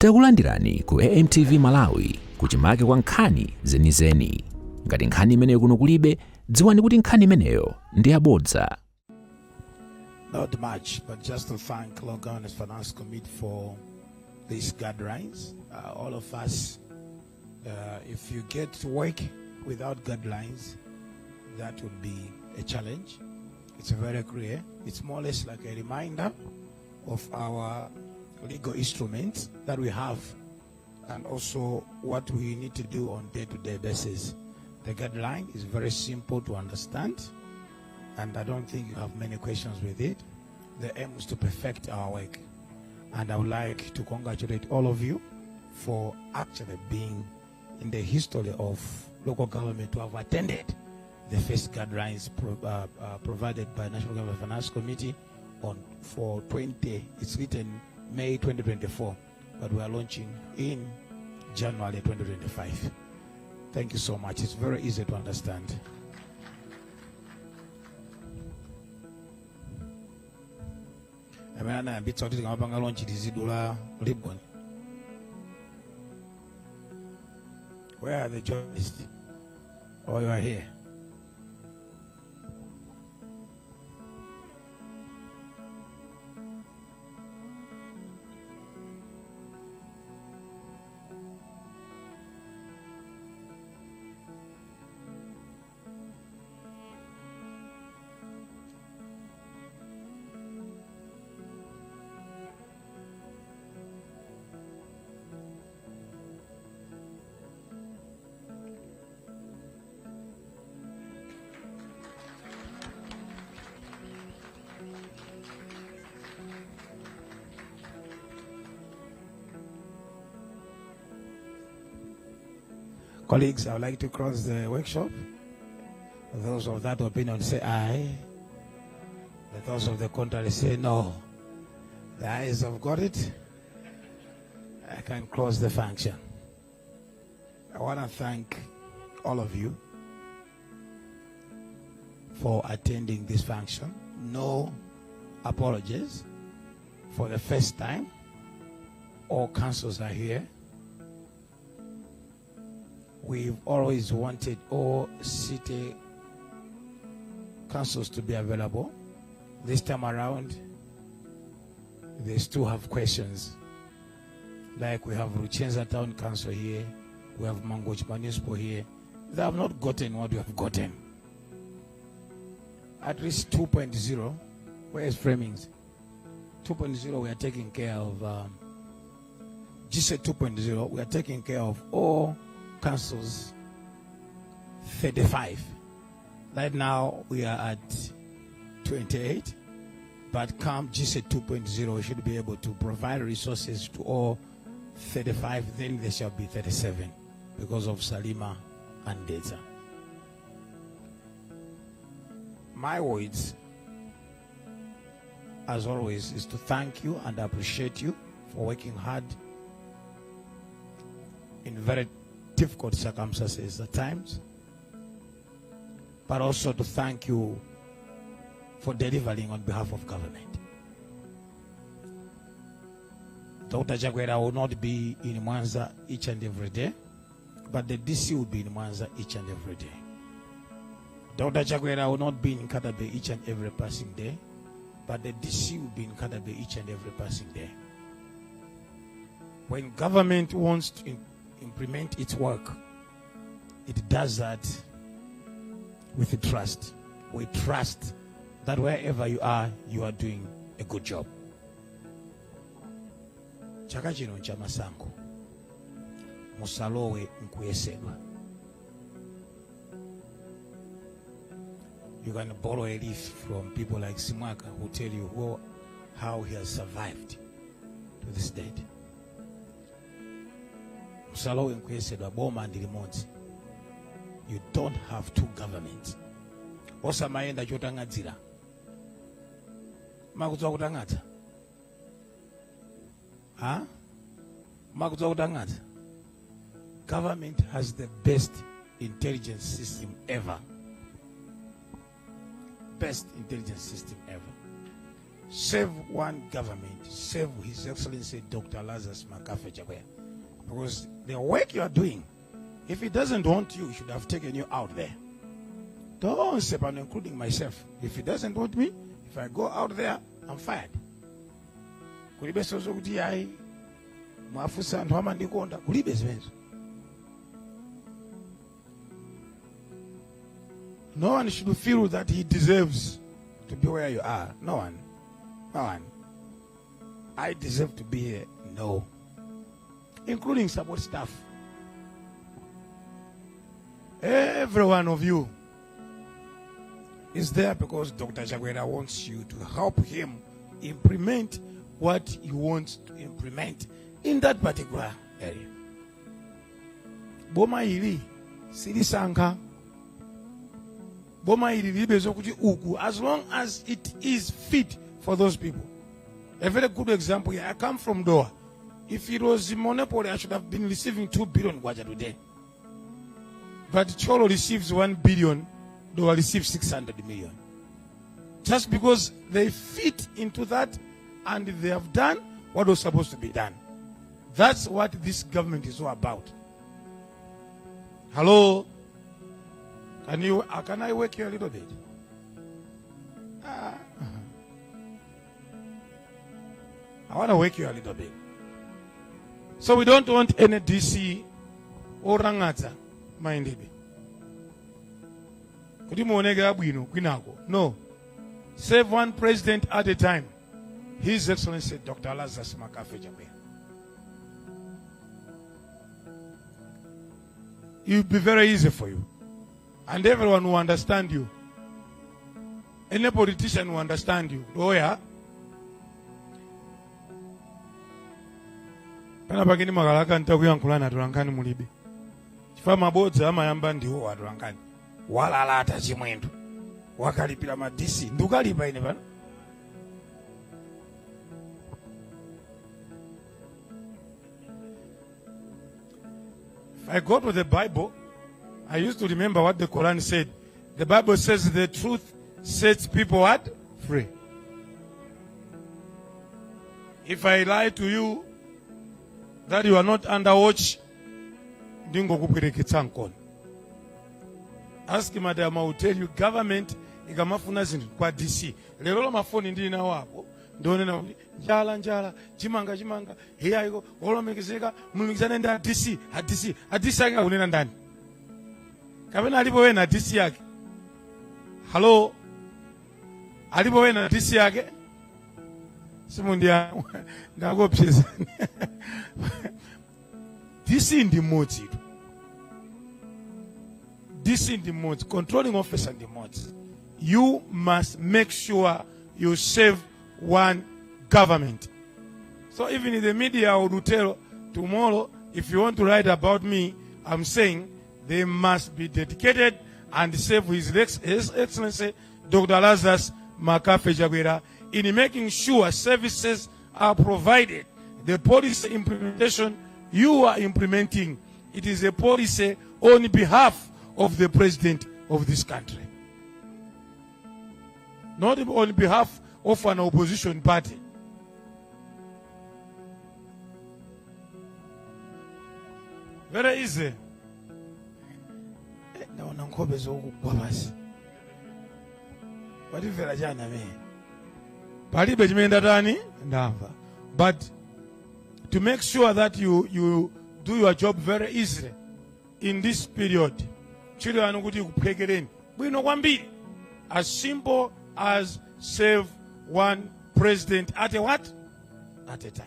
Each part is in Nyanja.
Takulandirani ku AMTV Malawi kuchimake kwa nkhani zenizeni. Ngati nkhani imeneyo kuno kulibe, dziwani kuti nkhani imeneyo ndi yabodza. Not much, but just to thank Local Governance Finance Committee for these guidelines. All of us, if you get to work without guidelines, that would be a challenge. It's very clear. It's more or less like a reminder of our legal instruments that we have and also what we need to do on day-to-day basis. The guideline is very simple to understand, and I don't think you have many questions with it. The aim is to perfect our work, and I would like to congratulate all of you for actually being in the history of local government to have attended the first guidelines provided by National Government Finance Committee for 20. It's written May 2024, but we are launching in January 2025. Thank you so much. It's very easy to understand. Where are the journalists? Oh, you are here. Colleagues, I would like to close the workshop. Those of that opinion say aye. Those of the contrary say no. The ayes have got it. I can close the function. I want to thank all of you for attending this function. No apologies. For the first time, all councils are here. We've always wanted all city councils to be available. This time around, they still have questions. Like we have Ruchenza Town Council here, we have Mangochi Municipal here. They have not gotten what we have gotten. At least 2.0, where is Framings? 2.0, we are taking care of, GC 2.0, we are taking care of all councils 35. Right now we are at 28, but come GC 2.0 we should be able to provide resources to all 35. Then there shall be 37 because of Salima and data. My words, as always, is to thank you and appreciate you for working hard in very difficult circumstances at times, but also to thank you for delivering on behalf of government. Dr. Chakwera will not be in Mwanza each and every day, but the DC will be in Mwanza each and every day. Dr. Chakwera will not be in Katabe each and every passing day, but the DC will be in Katabe each and every passing day. When government wants to implement its work, it does that with trust. We trust that wherever you are doing a good job. Chaka chino cha masango musalowe nkuyesedwa. You can borrow a leaf from people like Simwaka who tell you how he has survived to this date. Boma and Ndilomweli. You don't have two governments. Osa maenda chotangadzira. Makudzwa kutangadza. Makudzwa kutangadza. Government has the best intelligence system ever. Best intelligence system ever. save one government, save His Excellency Dr. Lazarus Makafe Chakwera. Because the work you are doing, if he doesn't want you, he should have taken you out there. Don't say, I'm including myself. If he doesn't want me, if I go out there, I'm fired. Kulibe sozo kuti ai mafusa anthu amandikonda kulibe zimenezo. No one should feel that he deserves to be where you are. No one. No one. I deserve to be here. No. Including support staff. Every one of you is there because Dr. Chakwera wants you to help him implement what he wants to implement in that particular area. Boma ili silisanka. Boma ili libezo kuti uku, as long as it is fit for those people. A very good example here. I come from Doha. If it was a monopoly, I should have been receiving 2 billion kwacha today. But Cholo receives 1 billion, Doha receives 600 million. Just because they fit into that and they have done what was supposed to be done. That's what this government is all about. Hello? Can I wake you a little bit? I want to wake you a little bit. So we don't want any DC or Rangata, minded. No. Save one president at a time. His Excellency Dr. Lazarus Makafe Chakwera. It will be very easy for you. And everyone will understand you. Any politician will understand you. Oh yeah? Pana pakini magalaka ntakuyankhula na tulankani mulibe. Chifukwa mabodza amayamba ndiwo watulankani. Walalata Chimwendo. Wakalipira ma DC. Ndukalipa ine pano. If I go to the Bible, I used to remember what the Quran said. The Bible says the truth sets people what? Free. If I lie to you that you are not under watch, dingo kupirikitsa nkoni. Ask madam, I will tell you, government ikamafuna zinthu kwa DC. Lero mafoni ndili nawo apo. Ndionena njala chimanga hiya iko olomekezeka mulumikizane nda DC DC anga kunena ndani. Kapena alipo wewe na DC yake. Hello? Alipo wewe na DC yake? Simundia ndakopyeza. DC ndi mmodzi. DC ndi mmodzi, controlling officer ndi mmodzi. You must make sure you save one government. So even in the media, I would tell tomorrow, if you want to write about me, I'm saying they must be dedicated and save His Excellency Dr. Lazarus Makafe Chakwera in making sure services are provided. The policy implementation you are implementing, it is a policy on behalf of the president of this country. Not on behalf of an opposition party. Very easy. Naona ngobe zokugwa basi. Walivera jana me. Palibe chimenda tani ndamva. But to make sure that you do your job very easily in this period, chile anokuti kuphekereni. Bwino kwambiri. As simple as save one president at a what? At a time.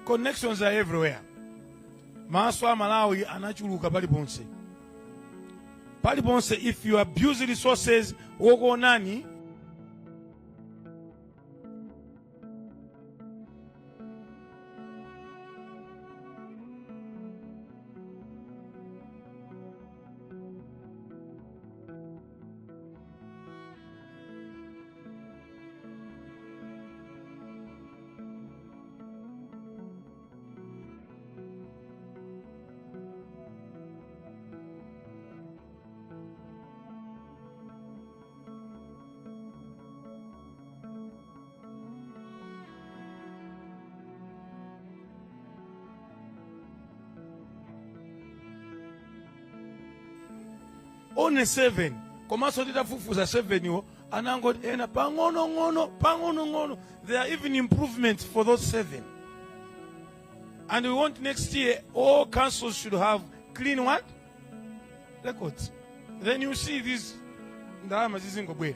connections are everywhere. Maso Malawi anachuluka paliponse. Paliponse, if you abuse resources, woko nani. Only 7. Komaso titafufuza 7 yo. Anango ena pangono. There are even improvements for those 7. And we want next year all councils should have clean what? Records. Then you see this. Ndalama zizingobwe.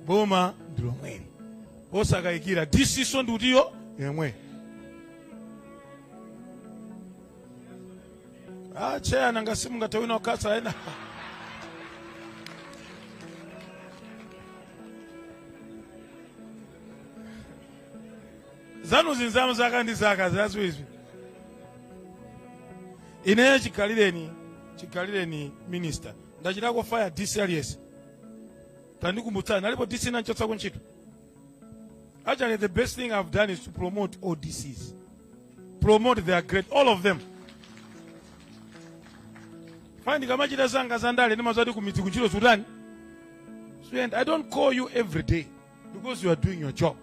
Boma Ndilomweli. Osakayikira decision ndutiyo yemwe. Chair nanga simu ngatawina okasa ena. Zanu zinzamu zakandi zaka zazwizwi. Ine chikalireni minister. Ndachitako fire DCRS. Tandikumbutsa nalipo DC na nchotsa kunchito. Actually, the best thing I've done is to promote all DCs. Promote their great, all of them. Find kamachita zanga zandale ni mazadi kumiti kunchito Sudan. So I don't call you every day because you are doing your job.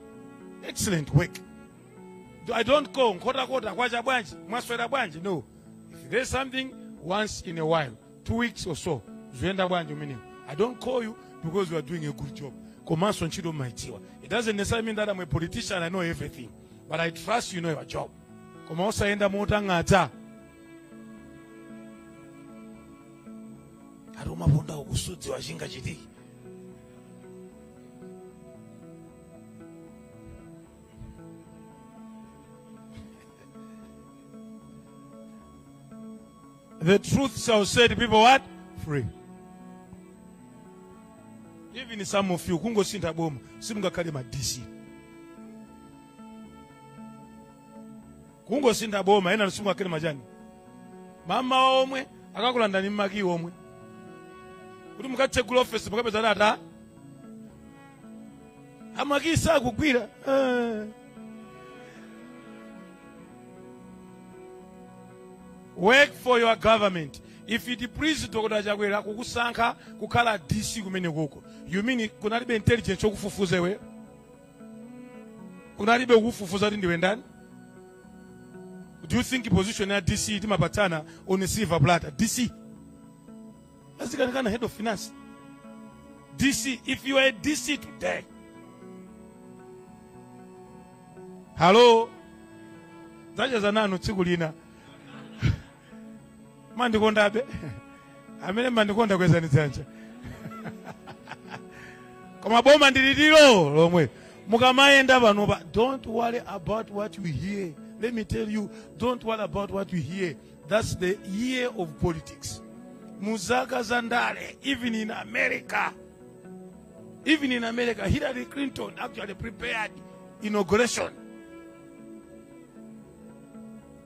Excellent work. I don't call kota kwacha bwanji, mwaswera bwanji. No. If there's something once in a while, 2 weeks or so, zuenda bwanji meaning. I don't call you because you are doing a good job. It doesn't necessarily mean that I'm a politician, I know everything. But I trust you know your job. The truth shall set people what? Free. Even some of you, kungo sinta Boma, simunga kalima DC. Kungo sinta Boma, ena simunga kalima jani. Mama omwe, akakulanda ni maki omwe. Kuti mukachekula office mukapeza data. Amaki sa kugwira. Work for your government. If it please Dr. Jagwera kukusanka kukala DC kumene koko. You mean kunalibe intelligence okufufuza we? Kunalibe ukufufuza ndiwe ndani? Do you think position ya DC timapatana on a silver platter? DC. Azikanikana head of finance. DC, if you are a DC today. Hello? Zaja zanano tsikulina. Mandikonda be. Amene mandikonda kwezani dzanja. Koma Boma ndilidilo lomwe. Mukamaenda panopa, don't worry about what you hear. Let me tell you, don't worry about what you hear. That's the year of politics. Muzaka Zandale, even in America, Hillary Clinton actually prepared inauguration.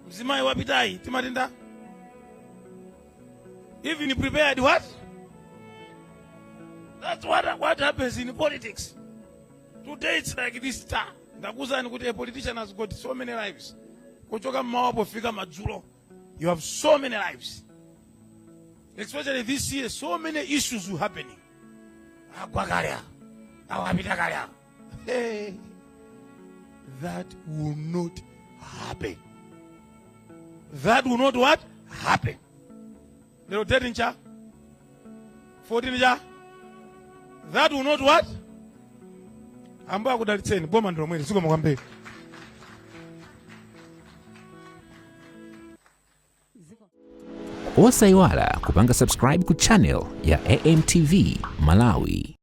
Mzimai wapitai, timatinda? Even prepared what? That's what happens in politics. Today it's like this star. A politician has got so many lives. Kuchoka mmawapo fika madzulo. You have so many lives. Especially this year, so many issues were happening. Hey, that will not happen. That will not what? Happen. Lero 13 cha? 14 cha? That will not what? Amba akudalitseni Boma Ndilomweli siko mukwambeni. Osayiwala kupanga subscribe ku channel ya AMTV Malawi.